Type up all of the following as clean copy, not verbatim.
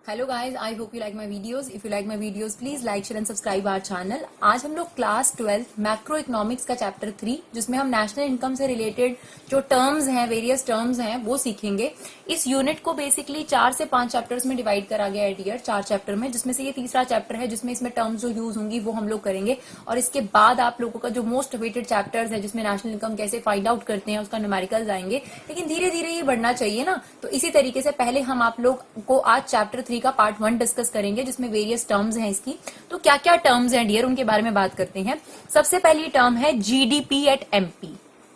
Hello guys, I hope you like my videos. If you like my videos please like share and subscribe our channel. आज हम लोग class 12 macroeconomics का chapter 3 जिसमें हम national income से related जो terms हैं, various terms हैं, वो सीखेंगे। इस यूनिट को बेसिकली 4 से 5 चैप्टर्स में डिवाइड करा गया है डियर, 4 चैप्टर में, जिसमें से ये तीसरा चैप्टर है जिसमें इसमें टर्म्स जो यूज होंगी वो हम लोग करेंगे। और इसके बाद आप लोगों का जो मोस्ट अवेटेड चैप्टर्स है जिसमें नेशनल इनकम कैसे फाइंड आउट करते हैं उसका न्यूमेरिकल्स आएंगे। लेकिन धीरे धीरे ये बढ़ना चाहिए ना, तो इसी तरीके से पहले हम आप लोग को आज चैप्टर 3 का पार्ट 1 डिस्कस करेंगे जिसमें वेरियस टर्म्स हैं इसकी। तो क्या क्या टर्म्स हैं डियर, उनके बारे में बात करते हैं। सबसे पहली टर्म है जीडीपी एट एमपी।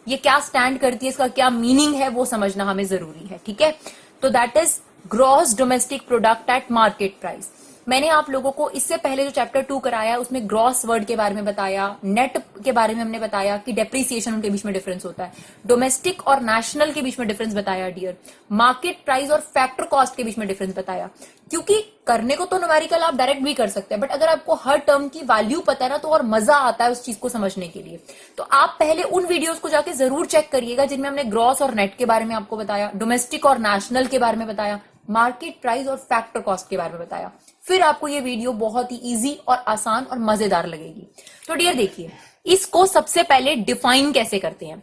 ये क्या स्टैंड करती है, इसका क्या मीनिंग है वो समझना हमें जरूरी है, ठीक है। तो that is gross domestic product eight market price. मैंने आप लोगों को इससे पहले जो चैप्टर 2 कराया उसमें ग्रॉस वर्ड के बारे में बताया, नेट के बारे में हमने बताया कि डेप्रिसिएशन उनके बीच में डिफरेंस होता है, डोमेस्टिक और नेशनल के बीच में डिफरेंस बताया डियर, मार्केट प्राइस और फैक्टर कॉस्ट के बीच में डिफरेंस बताया। क्योंकि करने को तो न्यूमेरिकल आप डायरेक्ट भी कर सकते हैं, बट अगर आपको हर टर्म की वैल्यू पता है ना तो और मजा आता है उस चीज को समझने के लिए। तो आप पहले उन वीडियोस को जाके जरूर चेक करिएगा जिनमें हमने ग्रॉस और नेट के बारे में आपको बताया, डोमेस्टिक और नेशनल के बारे में बताया, मार्केट प्राइस और फैक्टर कॉस्ट के बारे में बताया। फिर आपको ये वीडियो बहुत ही इजी और आसान और मजेदार लगेगी। तो डियर देखिए, इसको सबसे पहले डिफाइन कैसे करते हैं।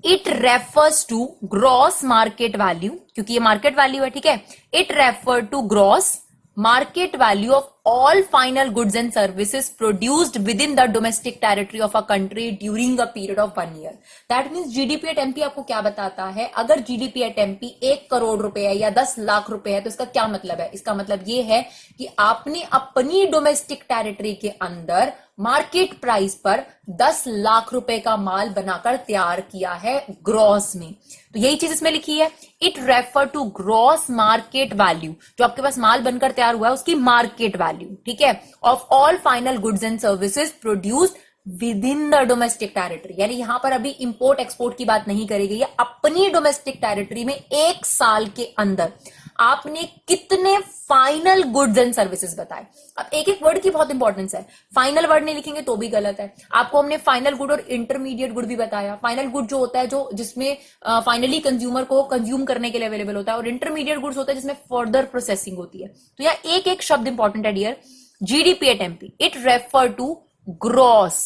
It refers to gross market value, क्योंकि ये मार्केट वैल्यू है, ठीक है। It refer to gross market value of all final goods and services produced within the domestic territory of a country during a period of 1 year. That means GDP at MP आपको क्या बताता है। अगर GDP at MP 1 crore रुपए है या 10 लाख रुपए है तो इसका क्या मतलब है। इसका मतलब ये है कि आपने अपनी डोमेस्टिक टेरिटरी के अंदर मार्केट प्राइस पर 10 लाख रुपए का माल बनाकर तैयार किया है ग्रॉस में। तो यही चीज इसमें लिखी है, it refer to gross market value, जो आपके पास माल बनकर तैयार हुआ है उसकी मार्केट वैल्यू, ठीक है, of all final goods and services produced within the domestic territory. यानी यहां पर अभी इंपोर्ट एक्सपोर्ट की बात नहीं करेगी, ये अपनी डोमेस्टिक टेरिटरी में 1 साल के अंदर आपने कितने फाइनल गुड्स एंड सर्विसेज बताए। अब एक एक वर्ड की बहुत इंपॉर्टेंस है, फाइनल वर्ड नहीं लिखेंगे तो भी गलत है। आपको हमने फाइनल गुड और इंटरमीडिएट गुड भी बताया। फाइनल गुड जो होता है जो जिसमें फाइनली कंज्यूमर को कंज्यूम करने के लिए अवेलेबल होता है, और इंटरमीडिएट गुड्स होता है जिसमें फर्दर प्रोसेसिंग होती है। तो यह एक एक शब्द इंपॉर्टेंट है dear. GDP at MP, it refer to gross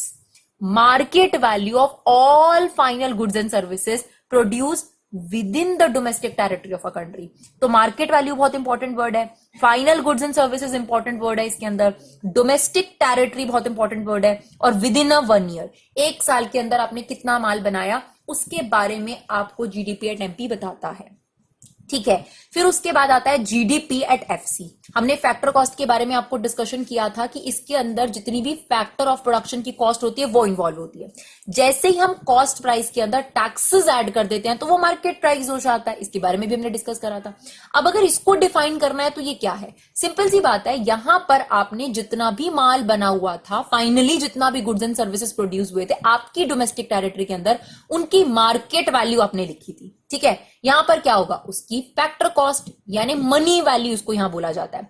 market value of all final goods and services produced within the domestic territory of a country. तो मार्केट वैल्यू बहुत इंपॉर्टेंट वर्ड है, final goods and services important word है इसके अंदर, domestic territory बहुत important word है, और with in a 1 year 1 साल के अंदर आपने कितना माल बनाया उसके बारे में आपको जीडीपी एट एमपी बताता है, ठीक है। फिर उसके बाद आता है जीडीपी एट एफसी। हमने फैक्टर कॉस्ट के बारे में आपको डिस्कशन किया था कि इसके अंदर जितनी भी फैक्टर ऑफ प्रोडक्शन की कॉस्ट होती है वो इन्वॉल्व होती है। जैसे ही हम कॉस्ट प्राइस के अंदर टैक्सेस ऐड कर देते हैं तो वो मार्केट प्राइस हो जाता है। इसके बारे में भी हमने डिस्कस करा था। अब अगर इसको डिफाइन करना है तो ये क्या है, सिंपल सी बात है, यहां पर आपने जितना भी माल बना हुआ था, फाइनली जितना भी गुड्स एंड सर्विसेज प्रोड्यूस हुए थे आपकी डोमेस्टिक टेरिटरी के अंदर, उनकी मार्केट वैल्यू आपने लिखी थी, ठीक है। यहां पर क्या होगा, उसकी फैक्टर कॉस्ट यानी मनी वैल्यू उसको यहां बोला जाता है।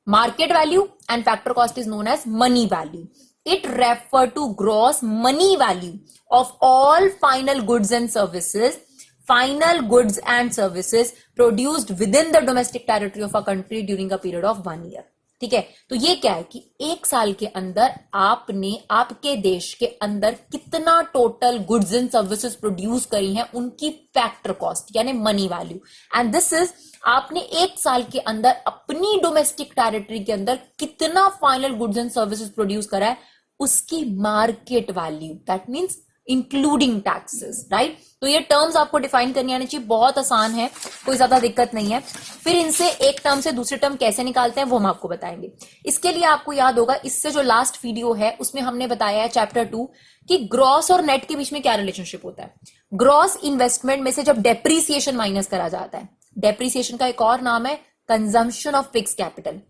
Market value and factor cost is known as money value. It refer to gross money value of all final goods and services, final goods and services produced within the domestic territory of a country during a period of 1 year, ठीक है। तो ये क्या है कि 1 साल के अंदर आपने आपके देश के अंदर कितना total goods and services produce करी हैं उनकी फैक्टर कॉस्ट यानी money value. And this is आपने 1 साल के अंदर अपनी डोमेस्टिक टेरिटरी के अंदर कितना final goods and services produce करा है उसकी market value, that means including taxes, right. तो ये टर्म्स आपको डिफाइन करनी आनी चाहिए, बहुत आसान है, कोई ज्यादा दिक्कत नहीं है। फिर इनसे एक टर्म से दूसरे टर्म कैसे निकालते हैं वो हम आपको बताएंगे। इसके लिए आपको याद होगा इससे जो लास्ट वीडियो है उसमें हमने बताया है चैप्टर 2 कि ग्रॉस और नेट के बीच में क्या रिलेशनशिप होता है। ग्रॉस इन्वेस्टमेंट में से जब डेप्रीसिएशन माइनस करा जाता है, डेप्रीसिएशन का एक और नाम है कंजम्पशन ऑफ फिक्स कैपिटल,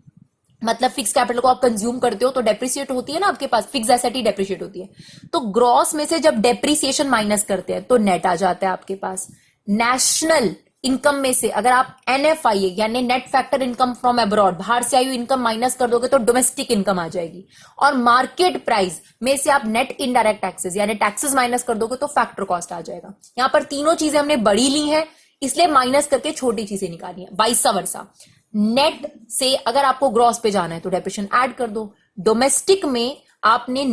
मतलब फिक्स कैपिटल को आप कंज्यूम करते हो तो डेप्रिशिएट होती है ना, आपके पास फिक्स एसेट ही डेप्रिशिएट होती है। तो ग्रॉस में से जब डेप्रिसिएशन माइनस करते हैं तो नेट आ जाता है आपके पास। नेशनल इनकम में से अगर आप एनएफआई यानी net factor income from abroad, बाहर से आई हुई इनकम माइनस कर दोगे तो डोमेस्टिक इनकम आ जाएगी। और मार्केट प्राइस में से आप नेट इनडायरेक्ट टैक्सेस यानी टैक्सेस माइनस कर दोगे तो फैक्टर कॉस्ट आ जाएगा। यहां पर तीनों चीजें हमने बड़ी ली हैं इसलिए माइनस करके छोटी चीजें निकाली है, वाइस वर्सा। नेट से अगर आपको ग्रॉस पे जाना है तो डेप्रिसिएशन ऐड कर दो, डोमेस्टिक में आपने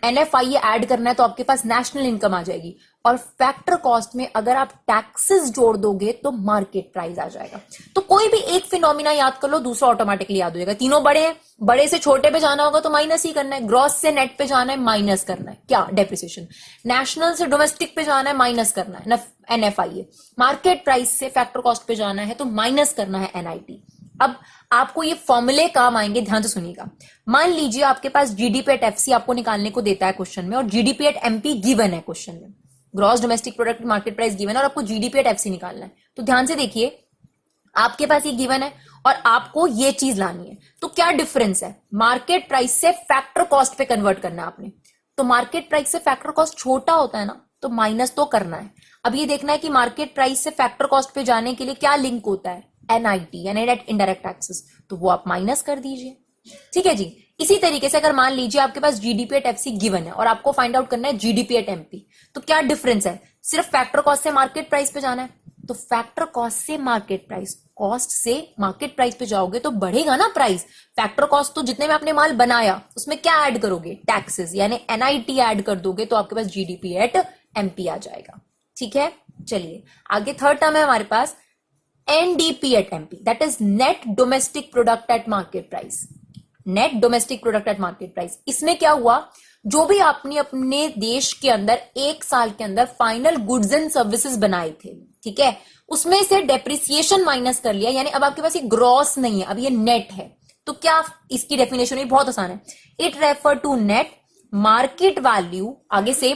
NFI ऐड करना है तो आपके पास नेशनल इनकम आ जाएगी, और फैक्टर कॉस्ट में अगर आप टैक्सेस जोड़ दोगे तो मार्केट प्राइस आ जाएगा। तो कोई भी एक फिनोमिना याद कर लो, दूसरा ऑटोमेटिकली याद हो जाएगा। तीनों बड़े हैं, बड़े से छोटे पे जाना होगा तो माइनस ही करना है, ग्रॉस से नेट पे जाना है माइनस करना है क्या, डेप्रिसिएशन। नेशनल से डोमेस्टिक पे जाना है माइनस करना है NFI। मार्केट प्राइस से फैक्टर कॉस्ट पे जाना है तो माइनस करना है NIT। अब आपको ये फॉर्मूले काम आएंगे, ध्यान से सुनिएगा। मान लीजिए आपके पास जीडीपी एट FC आपको निकालने को देता है क्वेश्चन में, और जीडीपी एट MP गिवन है क्वेश्चन में, gross domestic product market price given है और आपको जीडीपी एट FC निकालना है। तो ध्यान से देखिए, आपके पास ये गिवन है और आपको ये चीज लानी है, तो क्या डिफरेंस है, मार्केट प्राइस से फैक्टर कॉस्ट पे कन्वर्ट करना है आपने। तो मार्केट प्राइस से फैक्टर कॉस्ट छोटा होता है ना, तो माइनस तो करना है। अब ये देखना है कि मार्केट प्राइस से फैक्टर कॉस्ट पे जाने के लिए क्या लिंक होता है, NIT यानी नेट इनडायरेक्ट टैक्सेस, तो वो आप माइनस कर दीजिए। ठीक है जी। इसी तरीके से अगर मान लीजिए आपके पास जीडीपी एट FC गिवन है और आपको फाइंड आउट करना है जीडीपी एट MP, तो क्या डिफरेंस है, सिर्फ फैक्टर कॉस्ट से मार्केट प्राइस पे जाना है, तो फैक्टर कॉस्ट से मार्केट प्राइस, कॉस्ट से मार्केट प्राइस पे जाओगे तो बढ़ेगा ना प्राइस। फैक्टर कॉस्ट तो जितने में आपने माल बनाया उसमें क्या ऐड करोगे, टैक्सेस यानी NIT ऐड कर दोगे, तो आपके पास जीडीपी एट MP आ जाएगा। ठीक है, चलिए आगे थर्ड टर्म है हमारे पास NDP at MP, that is net domestic product at market price, net domestic product at market price। इसमें क्या हुआ, जो भी आपने अपने देश के अंदर एक साल के अंदर फाइनल गुड्स एंड सर्विसेज बनाए थे, ठीक है, उसमें से डेप्रिसिएशन माइनस कर लिया, यानी अब आपके पास ये ग्रॉस नहीं है, अब ये नेट है। तो क्या इसकी डेफिनेशन भी बहुत आसान है, it refer to net market value, आगे से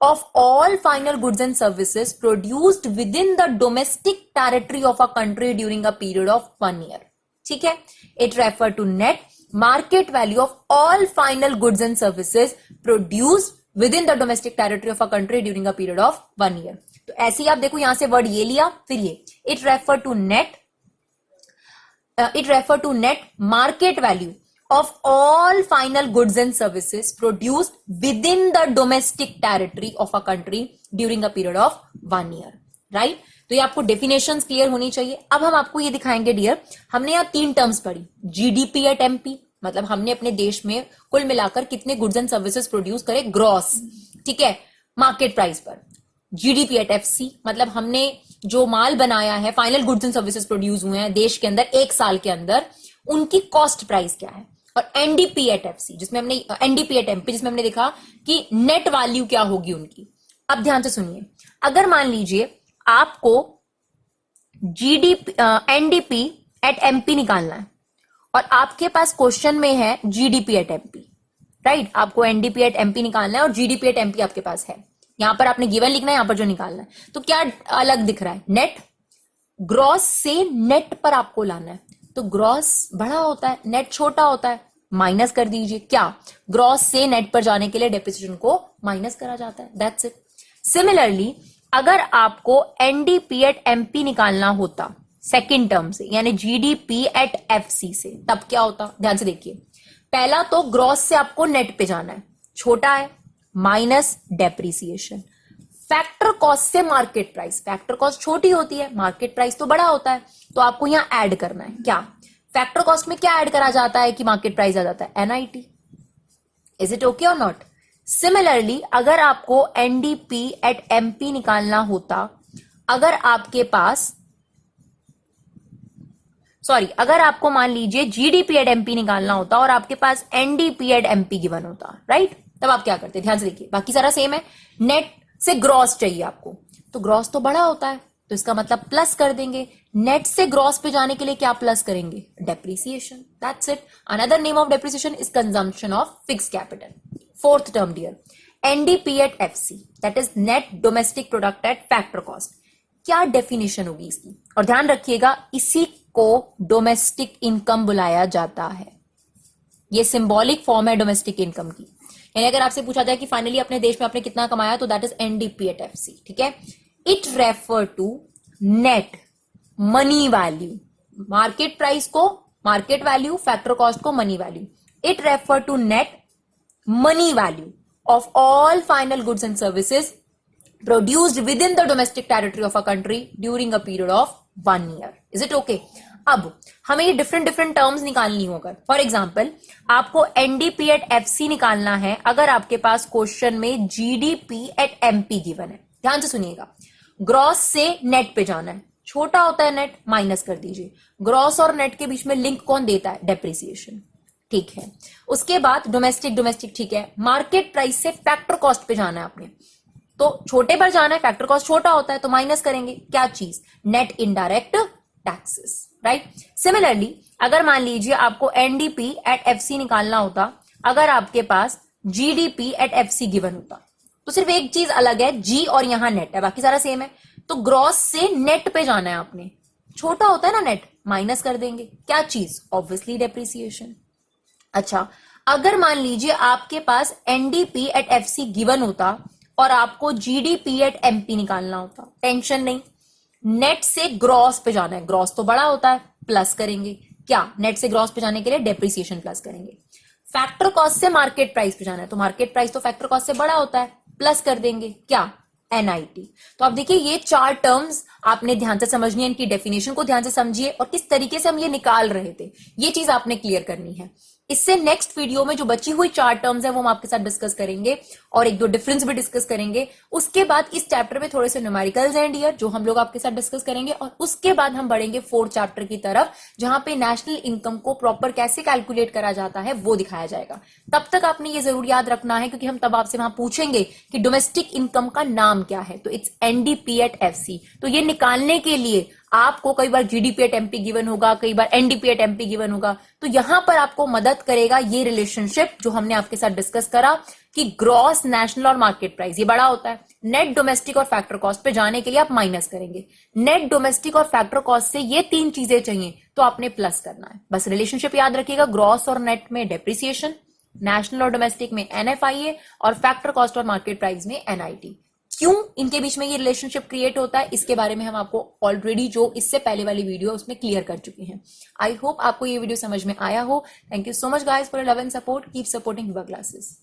of all final goods and services produced within the domestic territory of a country during a period of 1 year. ठीक है, it refer to net market value of all final goods and services produced within the domestic territory of a country during a period of 1 year. तो ऐसे ही आप देखो, यहां से word ये लिया, फिर ये it refer to net market value of all final goods and services produced within the domestic territory of a country during a period of 1 year, right? तो ये आपको डेफिनेशंस क्लियर होनी चाहिए। अब हम आपको ये दिखाएंगे डियर, हमने यहाँ 3 टर्म्स पढ़ी, जीडीपी एट MP मतलब हमने अपने देश में कुल मिलाकर कितने गुड्स एंड सर्विसेज प्रोड्यूस करे ग्रॉस, ठीक है, मार्केट प्राइस पर। जीडीपी एट FC मतलब हमने जो माल बनाया है, final goods and services produce हुए हैं देश के अंदर एक साल के अंदर, उनकी कॉस्ट प्राइस क्या है। और NDP एट FC जिसमें हमने NDP एट MP जिसमें हमने देखा कि नेट वैल्यू क्या होगी उनकी। अब ध्यान से सुनिए, अगर मान लीजिए आपको NDP एट MP निकालना है और आपके पास क्वेश्चन में है GDP एट MP, राइट, आपको NDP एट MP निकालना है और GDP एट MP आपके पास है, यहां पर आपने गिवन लिखना है, यहां पर जो निकालना है, तो क्या अलग दिख रहा है, नेट, ग्रॉस से नेट पर आपको लाना है, तो ग्रॉस बड़ा होता है, नेट छोटा होता है, माइनस कर दीजिए। क्या, ग्रॉस से नेट पर जाने के लिए डेप्रिसिएशन को माइनस करा जाता है, दैट्स इट। सिमिलरली अगर आपको NDP एट MP निकालना होता सेकंड टर्म से, यानी GDP एट FC से, तब क्या होता, ध्यान से देखिए, पहला तो ग्रॉस से आपको नेट पे जाना है, छोटा है, माइनस डेप्रिसिएशन, फैक्टर कॉस्ट से मार्केट प्राइस, फैक्टर कॉस्ट छोटी होती है, मार्केट प्राइस तो बड़ा होता है, तो आपको यहां ऐड करना है क्या, फैक्टर कॉस्ट में क्या ऐड करा जाता है कि मार्केट प्राइस आ जाता है, NIT। इज इट ओके और नॉट। सिमिलरली अगर आपको NDP एट MP निकालना होता, अगर आपके पास अगर आपको मान लीजिए GDP एट MP निकालना होता और आपके पास NDP एट MP गिवन होता, राइट, तब आप क्या करते, ध्यान से देखिए, बाकी सारा सेम है, नेट से ग्रॉस चाहिए आपको, तो ग्रॉस तो बड़ा होता है, तो इसका मतलब प्लस कर देंगे, नेट से ग्रॉस पे जाने के लिए क्या प्लस करेंगे, depreciation, that's it. Another name of depreciation is consumption of fixed capital. Fourth term dear, NDP at FC that is net domestic product at factor cost, क्या डेफिनेशन होगी इसकी, और ध्यान रखिएगा इसी को डोमेस्टिक इनकम बुलाया जाता है, ये सिंबॉलिक फॉर्म है डोमेस्टिक इनकम की, यानी अगर आपसे पूछा जाए कि फाइनली अपने देश में आपने कितना कमाया, तो that is NDP at FC, ठीक है। It refer to net money value, market price को मार्केट वैल्यू, फैक्टर कॉस्ट को money value, it refer to net money value of all final goods and services produced within the domestic territory of a country during a period of 1 year। Is it okay. अब हमें ये different different terms निकालनी होगा। For example आपको NDP eight FC निकालना है अगर आपके पास क्वेश्चन में जीडीपी एट एमपी गिवन है। ध्यान से सुनिएगा, ग्रॉस से नेट पे जाना है, छोटा होता है नेट, माइनस कर दीजिए। ग्रॉस और नेट के बीच में लिंक कौन देता है? डेप्रिसिएशन, ठीक है। उसके बाद डोमेस्टिक डोमेस्टिक, ठीक है। मार्केट प्राइस से फैक्टर कॉस्ट पे जाना है आपने, तो छोटे पर जाना है, फैक्टर कॉस्ट छोटा होता है तो माइनस करेंगे क्या चीज? Net indirect taxes, right. Similarly अगर मान लीजिए आपको एनडीपी एट एफसी निकालना होता अगर आपके पास जीडीपी एट एफसी गिवन होता, तो सिर्फ एक चीज अलग है, जी और यहां नेट है, बाकी सारा सेम है। तो ग्रॉस से नेट पे जाना है आपने, छोटा होता है ना नेट, माइनस कर देंगे क्या चीज? Obviously depreciation. अच्छा, अगर मान लीजिए आपके पास एनडीपी एट एफसी गिवन होता और आपको जीडीपी एट एमपी निकालना होता, टेंशन नहीं, नेट से ग्रॉस पे जाना है, ग्रॉस तो बड़ा होता है, प्लस करेंगे क्या? नेट से ग्रॉस पे जाने के लिए डेप्रिसिएशन प्लस करेंगे। फैक्टर कॉस्ट से मार्केट प्राइस पे जाना है, तो मार्केट प्राइस तो फैक्टर कॉस्ट से बड़ा होता है, प्लस कर देंगे क्या? एनआईटी। तो आप देखिए ये चार टर्म्स आपने ध्यान से समझनी है, इनकी डेफिनेशन को ध्यान से समझिए और किस तरीके से हम ये निकाल रहे थे, ये चीज आपने क्लियर करनी है। इससे नेक्स्ट वीडियो में जो बची हुई चार टर्म्स है वो हम आपके साथ डिस्कस करेंगे और एक दो डिफरेंस भी डिस्कस करेंगे। उसके बाद इस चैप्टर में थोड़े से न्यूमेरिकल्स हैं डियर, जो हम लोग आपके साथ डिस्कस करेंगे और उसके बाद हम बढ़ेंगे फोर्थ चैप्टर की तरफ, जहां पे नेशनल इनकम को प्रॉपर कैसे कैलकुलेट करा जाता है वो दिखाया जाएगा। तब तक आपने ये जरूर याद रखना है, क्योंकि हम तब आपसे वहां पूछेंगे कि डोमेस्टिक इनकम का नाम क्या है, तो इट्स एनडीपी एट एफसी। तो ये निकालने के लिए आपको कई बार जीडीपी एट एमपी गिवन होगा, कई बार एनडीपी एट एमपी गिवन होगा, तो यहां पर आपको मदद करेगा ये रिलेशनशिप जो हमने आपके साथ डिस्कस करा कि ग्रॉस, नेशनल और मार्केट प्राइस ये बड़ा होता है, नेट डोमेस्टिक और फैक्टर कॉस्ट पे जाने के लिए आप माइनस करेंगे, नेट डोमेस्टिक और फैक्टर कॉस्ट से ये तीन चीजें चाहिए तो आपने प्लस करना है। बस रिलेशनशिप याद रखिएगा, ग्रॉस और नेट में डेप्रिसिएशन, नेशनल और डोमेस्टिक में एनएफआईए और फैक्टर कॉस्ट और मार्केट प्राइस में एनआईटी। क्यों इनके बीच में ये रिलेशनशिप क्रिएट होता है, इसके बारे में हम आपको ऑलरेडी जो इससे पहले वाली वीडियो उसमें क्लियर कर चुके हैं। आई होप आपको ये वीडियो समझ में आया हो। Thank you so much guys for love and support, keep supporting विवा क्लासेस।